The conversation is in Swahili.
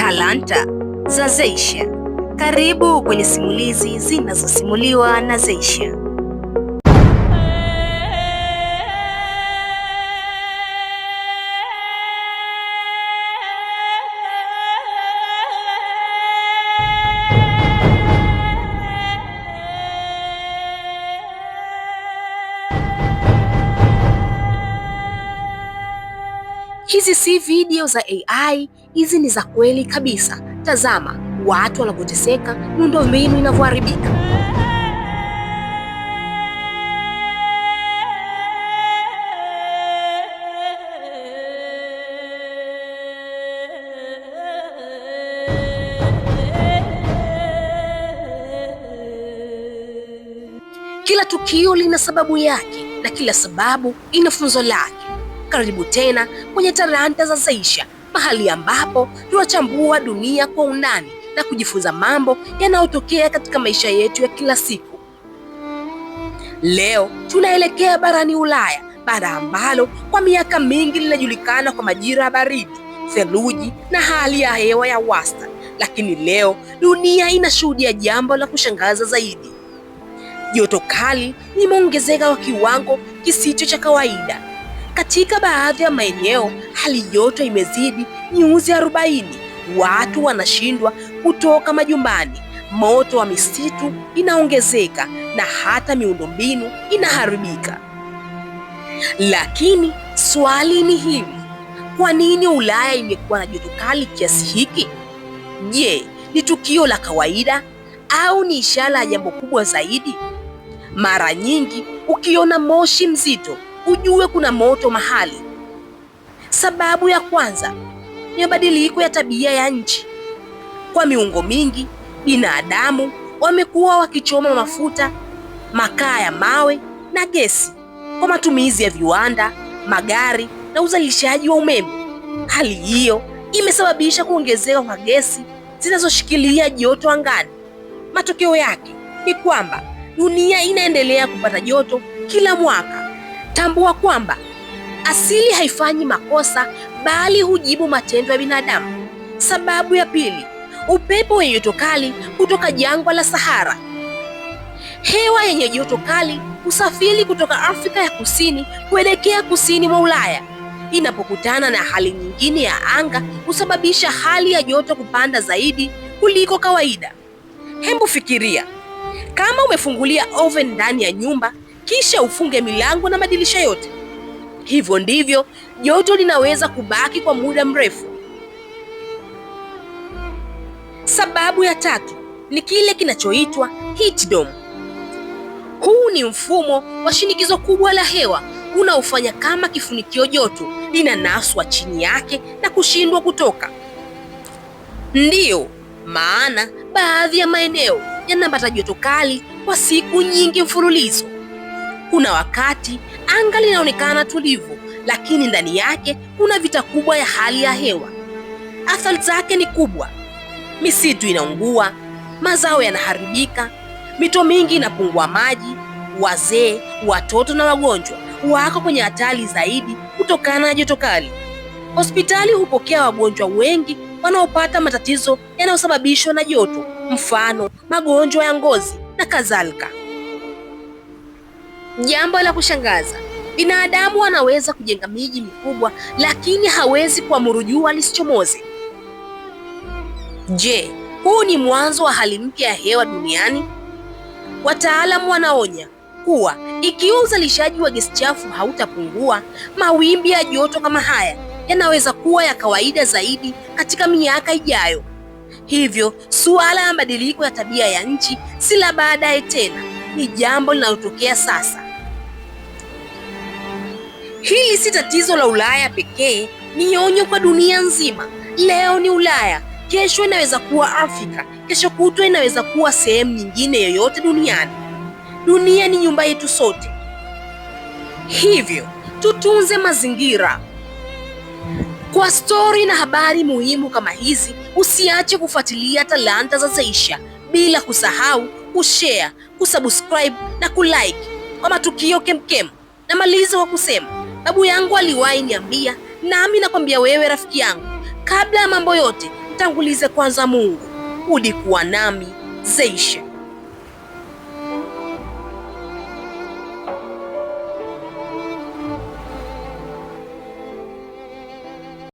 Talanta za Zeysha. Karibu kwenye simulizi zinazosimuliwa na Zeysha. Hizi si video za AI, hizi ni za kweli kabisa. Tazama watu wanapoteseka, miundombinu inavyoharibika. Kila tukio lina sababu yake na kila sababu ina funzo lake. Karibu tena kwenye Talanta za Zeysha, mahali ambapo tunachambua dunia kwa undani na kujifunza mambo yanayotokea katika maisha yetu ya kila siku. Leo tunaelekea barani Ulaya, bara ambalo kwa miaka mingi linajulikana kwa majira ya baridi, theluji na hali ya hewa ya wastani. Lakini leo dunia inashuhudia jambo la kushangaza zaidi. Joto kali limeongezeka kwa kiwango kisicho cha kawaida. Katika baadhi ya maeneo hali joto imezidi nyuzi 40. Watu wanashindwa kutoka majumbani, moto wa misitu inaongezeka na hata miundombinu inaharibika. Lakini swali ni hili: kwa nini Ulaya imekuwa na joto kali kiasi hiki? Je, ni tukio la kawaida au ni ishara ya jambo kubwa zaidi? Mara nyingi ukiona moshi mzito, ujue kuna moto mahali. Sababu ya kwanza ni mabadiliko ya tabia ya nchi. Kwa miongo mingi, binadamu wamekuwa wakichoma mafuta, makaa ya mawe na gesi kwa matumizi ya viwanda, magari na uzalishaji wa umeme. Hali hiyo imesababisha kuongezeka kwa gesi zinazoshikilia joto angani. Matokeo yake ni kwamba dunia inaendelea kupata joto kila mwaka. Tambua kwamba asili haifanyi makosa, bali hujibu matendo ya binadamu. Sababu ya pili, upepo wenye joto kali kutoka jangwa la Sahara. Hewa yenye joto kali husafiri kutoka Afrika ya Kusini kuelekea kusini mwa Ulaya. Inapokutana na hali nyingine ya anga, husababisha hali ya joto kupanda zaidi kuliko kawaida. Hebu fikiria kama umefungulia oven ndani ya nyumba kisha ufunge milango na madirisha yote. Hivyo ndivyo joto linaweza kubaki kwa muda mrefu. Sababu ya tatu ni kile kinachoitwa heat dome. Huu ni mfumo wa shinikizo kubwa la hewa unaofanya kama kifunikio, joto linanaswa chini yake na kushindwa kutoka. Ndiyo maana baadhi ya maeneo yanapata joto kali kwa siku nyingi mfululizo. Kuna wakati anga linaonekana tulivu, lakini ndani yake kuna vita kubwa ya hali ya hewa. Athari zake ni kubwa. Misitu inaungua, mazao yanaharibika, mito mingi inapungua maji, wazee, watoto na wagonjwa wako kwenye hatari zaidi kutokana na joto kali. Hospitali hupokea wagonjwa wengi wanaopata matatizo yanayosababishwa na joto, mfano magonjwa ya ngozi na kadhalika. Jambo la kushangaza, binadamu anaweza kujenga miji mikubwa, lakini hawezi kuamuru jua lisichomoze. Je, huu ni mwanzo wa hali mpya ya hewa duniani? Wataalamu wanaonya kuwa ikiwa uzalishaji wa gesi chafu hautapungua, mawimbi ya joto kama haya yanaweza kuwa ya kawaida zaidi katika miaka ijayo. Hivyo suala la mabadiliko ya tabia ya nchi si la baadaye tena, ni jambo linalotokea sasa. Hili si tatizo la Ulaya pekee, ni onyo kwa dunia nzima. Leo ni Ulaya, kesho inaweza kuwa Afrika, kesho kutwa inaweza kuwa sehemu nyingine yoyote duniani. Dunia ni nyumba yetu sote, hivyo tutunze mazingira. Kwa stori na habari muhimu kama hizi, usiache kufuatilia Talanta za Zeysha, bila kusahau kushare, kusubscribe na kulike kwa matukio kemkem. Na maliza kwa kusema, babu yangu aliwahi niambia, nami nakwambia wewe rafiki yangu, kabla ya mambo yote Mtangulize kwanza Mungu. Ulikuwa nami Zeysha.